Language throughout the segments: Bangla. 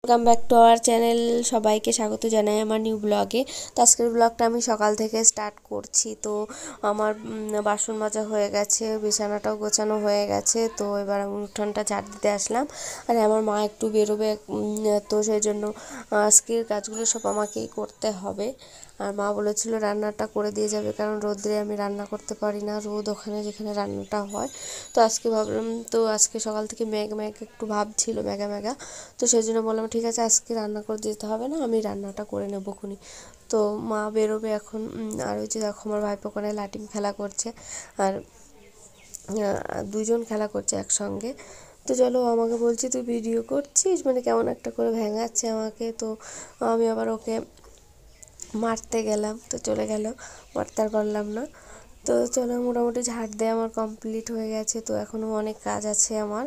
Welcome back to our channel. সবাইকে স্বাগত জানাই আমার নিউ ব্লগে। তো আজকের ব্লগটা আমি সকাল থেকে স্টার্ট করছি। তো আমার বাসন মাজা হয়ে গেছে, বিছানাটাও গোছানো হয়ে গেছে। তো এবার আমি উঠোনটা ঝাড় দিতে আসলাম। আর আমার মা একটু বেরোবে, তো সেই জন্য আজকের কাজগুলো সব আমাকেই করতে হবে। আর মা বলেছিল রান্নাটা করে দিয়ে যাবে, কারণ রোদ্রে আমি রান্না করতে পারি না, রোদ ওখানে যেখানে রান্নাটা হয়। তো আজকে ভাবলাম, তো আজকে সকাল থেকে মেঘ একটু ভাব ছিল, মেঘা। তো সেই জন্য বললাম ঠিক আছে, আজকে রান্না করে দিতে হবে না, আমি রান্নাটা করে নেবো খুনি। তো মা বেরোবে এখন। আর ওই যে দেখো আমার ভাইপো কোণে লাটিম খেলা করছে, আর দুজন খেলা করছে একসঙ্গে। তো চলো, আমাকে বলছি তুই ভিডিও করছিস, মানে কেমন একটা করে ভেঙাচ্ছে আমাকে। তো আমি আবার ওকে মারতে গেলাম, তো চলে গেল, মারতে আর পারলাম না। তো চলো, মোটামুটি ঝাড় দেওয়া আমার কমপ্লিট হয়ে গেছে। তো এখনও অনেক কাজ আছে আমার।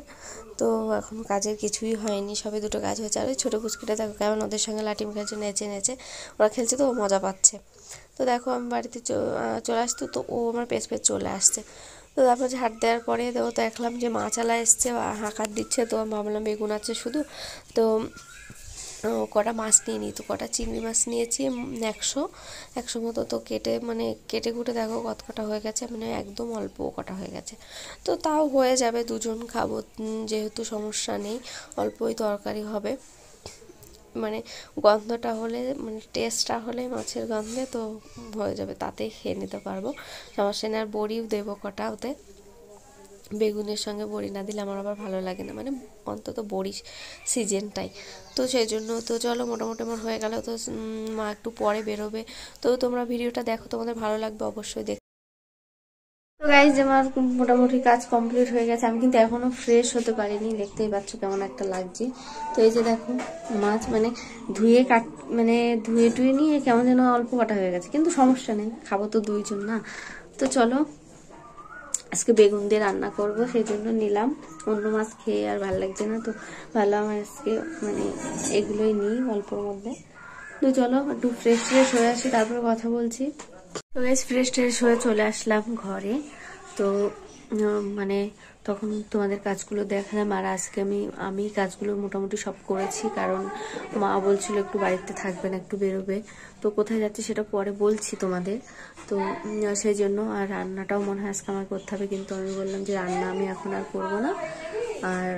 তো এখন কাজের কিছুই হয়নি, সবে দুটো কাজ হয়েছে। আর ওই ছোটো পুচকিটা দেখো কেমন ওদের সঙ্গে লাটিম খেলছে, নেচে ওরা খেলছে, তো ও মজা পাচ্ছে। তো দেখো আমি বাড়িতে চলে আসতো, তো ও আমার পেছ চলে আসছে। তো তারপর ঝাড় দেওয়ার পরে তো দেখলাম যে মাছালা এসছে, হাঁকার দিচ্ছে। তো আমি ভাবলাম বেগুন আছে শুধু, তো কটা মাছ নিয়ে নিই। তো কটা চিংড়ি মাছ নিয়েছি 100 মতো। তো কেটে কুটে দেখো কত কটা হয়ে গেছে, মানে একদম অল্প কটা হয়ে গেছে। তো তাও হয়ে যাবে, দুজন খাবো যেহেতু, সমস্যা নেই, অল্পই তরকারি হবে। মানে গন্ধটা হলে, মানে টেস্টটা হলে মাছের গন্ধে তো হয়ে যাবে, তাতেই খেয়ে নিতে পারবো, সমস্যা নেই। আর বড়িও দেবো কটা ওতে, বেগুনের সঙ্গে বড়ি না দিলে আমার আবার ভালো লাগে না, মানে অন্তত বড়ি সিজনটাই। তো সেই জন্য তো চলো, মোটামুটি আমার হয়ে গেল। তো মা একটু পরে বেরোবে। তো তোমরা ভিডিওটা দেখো, তোমাদের ভালো লাগবে অবশ্যই দেখ। তো গাইজ, আমার মোটামুটি কাজ কমপ্লিট হয়ে গেছে। আমি কিন্তু এখনো ফ্রেশ হতে পারিনি, দেখতেই পাচ্ছ কেমন একটা লাগছে। তো এই যে দেখো মাছ, মানে ধুয়ে টুয়ে নিয়ে কেমন যেন অল্প কাটা হয়ে গেছে, কিন্তু সমস্যা নেই, খাবো তো দুইজন না। তো চলো, আজকে বেগুন দিয়ে রান্না করব, সেই জন্য নিলাম। অন্য মাছ খেয়ে আর ভালো লাগছে না, তো ভালো আমার আজকে মানে এগুলোই নিই অল্পর মধ্যে। তো চলো একটু ফ্রেশ হয়ে আসি, তারপরে কথা বলছি। তো গাইস, ফ্রেশ হয়ে চলে আসলাম ঘরে। তো মানে তখন তোমাদের কাজগুলো দেখালাম। আর আজকে আমি কাজগুলো মোটামুটি সব করেছি, কারণ মা বলছিল একটু বাড়িতে থাকবে না, একটু বেরোবে। তো কোথায় যাচ্ছে সেটা পরে বলছি তোমাদের। তো সেই জন্য, আর রান্নাটাও মনে হয় আজকে আমার করতে হবে, কিন্তু আমি বললাম যে রান্না আমি এখন আর করবো না। আর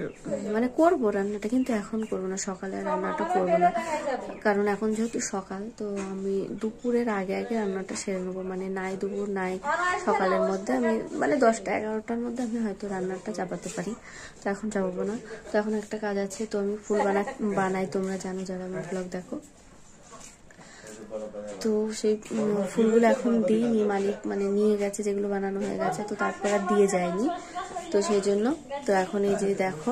মানে করবো রান্নাটা, কিন্তু এখন করবো না, সকালে রান্নাটা করবো না, কারণ এখন যেহেতু সকাল, তো আমি দুপুরের আগে রান্নাটা সেরে নেবো। মানে নাই দুপুর নাই সকালের মধ্যে আমি, মানে 10টা 11টার মধ্যে আমি হয়তো রান্নাটা চাপাতে পারি। তো এখন চাপাবো না। তো এখন একটা কাজ আছে, তো আমি ফুল বানাই, তোমরা জানো যারা আমার ব্লগ দেখো। তো সেই ফুলগুলো এখন দিইনি, মালিক মানে নিয়ে গেছে, যেগুলো বানানো হয়ে গেছে, তো তারপর আর দিয়ে যায়নি। তো সেই জন্য, তো এখন এই যে দেখো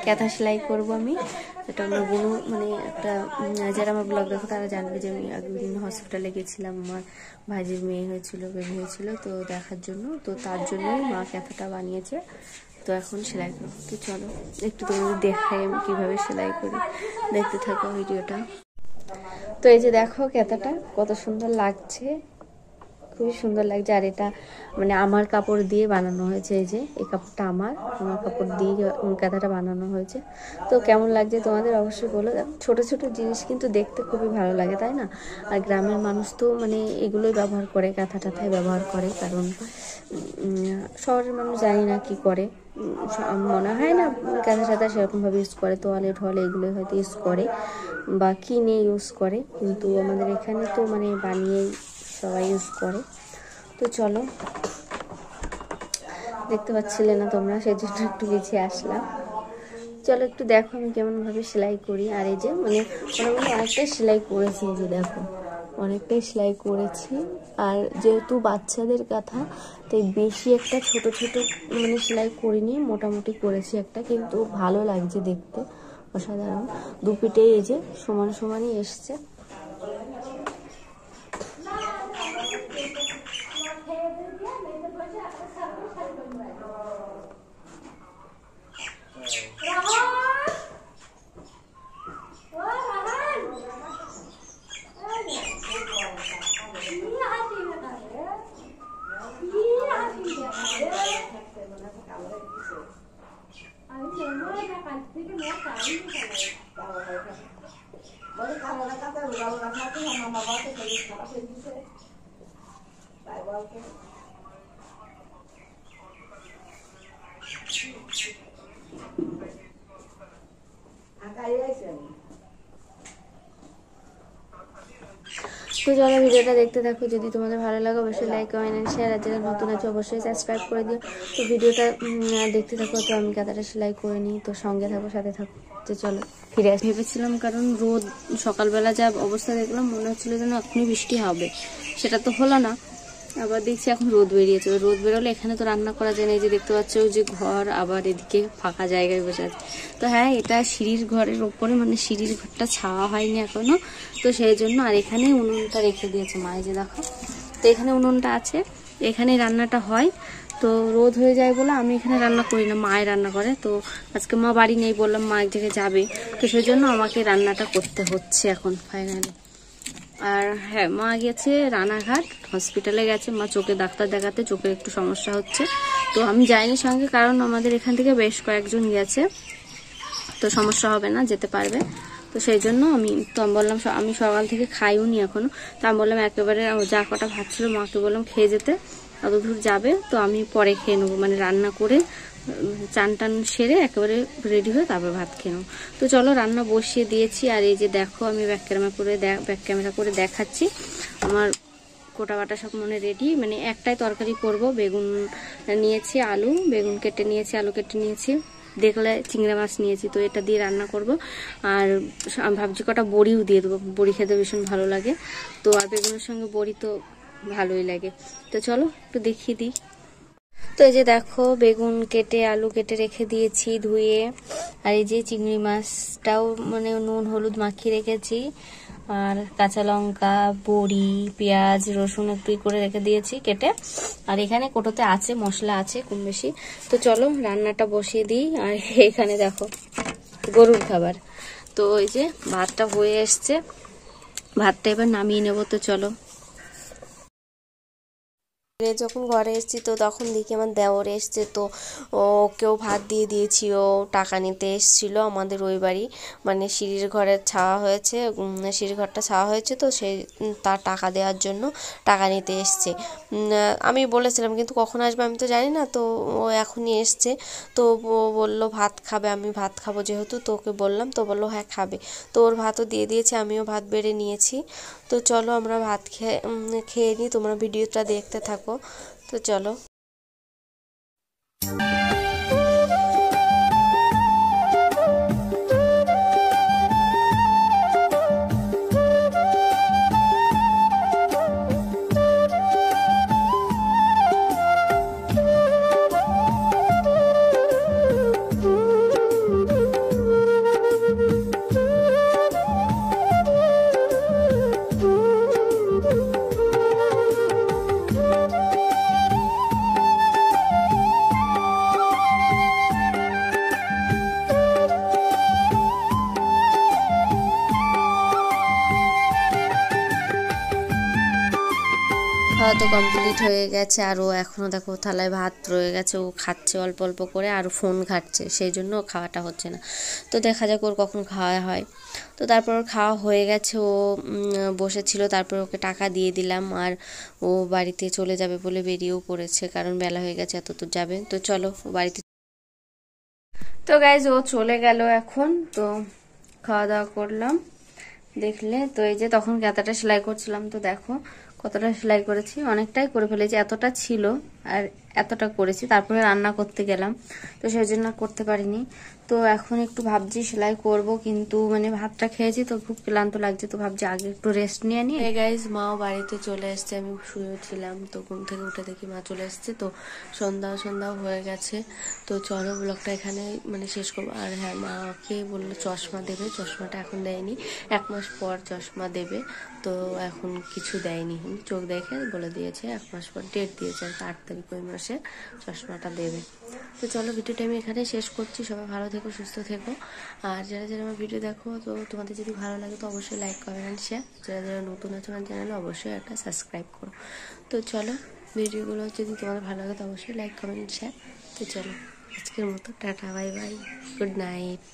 কাঁথা সেলাই করবো আমি। এটা আমার বোনু, মানে একটা যারা আমার ব্লগ দেখো তারা জানবে যে আমি একদিন হসপিটালে গেছিলাম, আমার ভাইজির মেয়ে হয়েছিল, বেবি হয়েছিল, তো দেখার জন্য। তো তার জন্যই মা কাঁথাটা বানিয়েছে। তো এখন সেলাই করবো। তো চলো একটু তোমাদের দেখাই আমি কীভাবে সেলাই করি, দেখতে থাকো ভিডিওটা। তো এই যে দেখো কাঁথাটা কত সুন্দর লাগছে, খুবই সুন্দর লাগছে। আর এটা মানে আমার কাপড় দিয়ে বানানো হয়েছে, এই যে এই কাপড়টা আমার কাপড় দিয়ে কাঁথাটা বানানো হয়েছে। তো কেমন লাগছে তোমাদের অবশ্যই বলো। ছোট ছোট জিনিস কিন্তু দেখতে খুবই ভালো লাগে, তাই না? আর গ্রামের মানুষ তো মানে এগুলোই ব্যবহার করে, কাঁথা টাথায় ব্যবহার করে, কারণ শহরের মানুষ জানি না কি করে, মনে হয় না কাঁথা টাথা সেরকমভাবে ইউজ করে, তোয়ালে ঠোয়ালে এগুলোই হয়তো ইউজ করে বা কিনে ইউজ করে, কিন্তু আমাদের এখানে তো মানে বানিয়েই সবাই ইউজ করে। তো চলো, দেখতে পাচ্ছিলে না তোমরা, সেই জন্য একটু পিছিয়ে আসলাম। চলো একটু দেখো আমি কেমনভাবে সেলাই করি। আর এই যে মানে অনেকটাই সেলাই করেছি, এই যে দেখো অনেকটাই সেলাই করেছি। আর যেহেতু বাচ্চাদের কাঁথা, তাই বেশি একটা ছোট মানে সেলাই করিনি, মোটামুটি করেছি একটা, কিন্তু ভালো লাগছে দেখতে, অসাধারণ। দুপিটেই এই যে সমানই এসছে। তো চলো ভিডিওটা দেখতে থাকো, যদি তোমাদের ভালো লাগে অবশ্যই লাইক কমেন্ট শেয়ার, আর যারা নতুন আছে অবশ্যই সাবস্ক্রাইব করে দিও। তো ভিডিওটা দেখতে থাকো। তো আমি কাঁথাটা সেলাই করে নিই, তো সঙ্গে থাকো, সাথে থাকো। তো চলো ফিরে আসি। ভেবেছিলাম, কারণ রোদ সকালবেলা যা অবস্থা দেখলাম মনে হচ্ছিলো যেন এখনই বৃষ্টি হবে, সেটা তো হলো না। আবার দেখছি এখন রোদ বেরিয়েছে। রোদ বেরোলে এখানে তো রান্না করা যায় না। এই যে দেখতে পাচ্ছ যে ঘর, আবার এদিকে ফাঁকা জায়গায় বসে আছে। তো হ্যাঁ, এটা সিঁড়ির ঘরের ওপরে, মানে সিঁড়ির ঘরটা ছাওয়া হয়নি এখনো, তো সেই জন্য। আর এখানে উনুনটা রেখে দিয়েছে মা, এই যে দেখো। তো এখানে উনুনটা আছে, এখানে রান্নাটা হয়। তো রোদ হয়ে যায় বলে আমি এখানে রান্না করি না, মায়ে রান্না করে। তো আজকে মা বাড়ি নেই, বললাম মা এক জায়গায় যাবে, তো সেই জন্য আমাকে রান্নাটা করতে হচ্ছে এখন ফাইনালি। আর হ্যাঁ, মা গেছে রানাঘাট হসপিটালে গেছে, মা চোখে ডাক্তার দেখাতে, চোখের একটু সমস্যা হচ্ছে। তো আমি যাইনি সঙ্গে, কারণ আমাদের এখান থেকে বেশ কয়েকজন গেছে, তো সমস্যা হবে না, যেতে পারবে। তো সেই জন্য আমি বললাম, আমি সকাল থেকে খাইও নি এখনো। তো আমি বললাম একেবারে যা কটা ভাত ছিল মাকে বললাম খেয়ে যেতে, অত দূর যাবে, তো আমি পরে খেয়ে নেবো, মানে রান্না করে চান টান সেরে একেবারে রেডি হয়ে তারপর ভাত খেয়ে নেবো। তো চলো রান্না বসিয়ে দিয়েছি। আর এই যে দেখো, আমি ব্যাক ক্যামেরা করে দেখাচ্ছি আমার কোটা বাটা সব মনে রেডি। মানে একটাই তরকারি করব, বেগুন নিয়েছি, বেগুন কেটে নিয়েছি, আলু কেটে নিয়েছি, দেখলে চিংড়া মাছ নিয়েছি, তো এটা দিয়ে রান্না করব। আর ভাবছি কটা বড়িও দিয়ে দেবো, বড়ি খেতে ভীষণ ভালো লাগে। তো আর বেগুনের সঙ্গে বড়ি তো ভালোই লাগে। তো চলো একটু দেখিয়ে দিই। তো এই যে দেখো, বেগুন কেটে আলু কেটে রেখে দিয়েছি ধুয়ে। আর এই যে চিংড়ি মাছটাও মানে নুন হলুদ মাখিয়ে রেখেছি। আর কাঁচা লঙ্কা, বড়ি, পেঁয়াজ, রসুন একটু করে রেখে দিয়েছি কেটে। আর এখানে কোটোতে আছে মশলা, আছে কম বেশি। তো চলো রান্নাটা বসিয়ে দিই। আর এখানে দেখো গরুর খাবার। তো এই যে ভাতটা হয়ে এসছে, ভাতটা এবার নামিয়ে নেবো। তো চলো। যখন ঘরে এসেছি তো তখন দেখি আমার দেওর এসছে, তো ওকেও ভাত দিয়ে দিয়েছি। ও টাকা নিতে এসেছিল আমাদের ওই বাড়ি, মানে সিঁড়ির ঘরের ছাওয়া হয়েছে, সিঁড়ির ঘরটা ছাওয়া হয়েছে, তো সেই তার টাকা দেওয়ার জন্য টাকা নিতে এসছে। আমি বলেছিলাম, কিন্তু কখন আসবে আমি তো জানি না, তো ও এখনই এসছে। তো ও বললো ভাত খাবে, আমি ভাত খাবো যেহেতু, তো ওকে বললাম, তো বললো হ্যাঁ খাবে। তো ওর ভাতও দিয়ে দিয়েছে, আমিও ভাত বেড়ে নিয়েছি। তো চলো আমরা ভাত খেয়ে নিই, তোমরা ভিডিওটা দেখতে থাকো। তো চলো। খাওয়া তো কমপ্লিট হয়ে গেছে, আর ও এখনও দেখো থালায় ভাত রয়ে গেছে, ও খাচ্ছে অল্প অল্প করে, আর ফোন ঘাঁটছে, সেই জন্য খাওয়াটা হচ্ছে না। তো দেখা যাক ওর কখন খাওয়া হয়। তো তারপর ওর খাওয়া হয়ে গেছে, ও বসেছিল, তারপর ওকে টাকা দিয়ে দিলাম। আর ও বাড়িতে চলে যাবে বলে বেরিয়েও পড়েছে, কারণ বেলা হয়ে গেছে, এত দূর যাবে। তো চলো বাড়িতে। তো গাইজ ও চলে গেল এখন। তো খাওয়া দাওয়া করলাম, দেখলে তো। এই যে তখন গাঁথাটা সেলাই করছিলাম, তো দেখো কতটা সেলাই করেছি, অনেকটাই করে ফেলেছি। এতটা ছিল আর এতটা করেছি, তারপরে রান্না করতে গেলাম, তো সেই জন্য করতে পারিনি। তো এখন একটু ভাবছি সেলাই করব, কিন্তু মানে ভাতটা খেয়েছি তো খুব ক্লান্ত লাগছে, তো ভাবছি আগে একটু রেস্ট নিয়ে নিই। গাইজ মাও বাড়িতে চলে এসছে, আমি শুয়েছিলাম, তো ঘুম থেকে উঠে দেখি মা চলে এসছে। তো সন্ধ্যাও হয়ে গেছে। তো চলো ব্লগটা এখানে মানে শেষ করবো। আর হ্যাঁ, মাকে বললো চশমা দেবে, চশমাটা এখন দেয়নি, 1 মাস পর চশমা দেবে। তো এখন কিছু দেয়নি, চোখ দেখে বলে দিয়েছে 1 মাস পর, ডেট দিয়েছে, 8 তারিখ ওই মাসে চশমাটা দেবে। তো চলো ভিডিওটা আমি এখানে শেষ করছি। সবাই ভালো থেকো, সুস্থ থেকো। আর যারা যারা আমার ভিডিও দেখো, তো তোমাদের যদি ভালো লাগে তো অবশ্যই লাইক কমেন্ট শেয়ার। যারা যারা নতুন আছে আমার চ্যানেলে অবশ্যই একটা সাবস্ক্রাইব করো। তো চলো ভিডিওগুলো যদি তোমাদের ভালো লাগে তো অবশ্যই লাইক কমেন্ট শেয়ার। তো চলো আজকের মতো tata, bye bye, good night.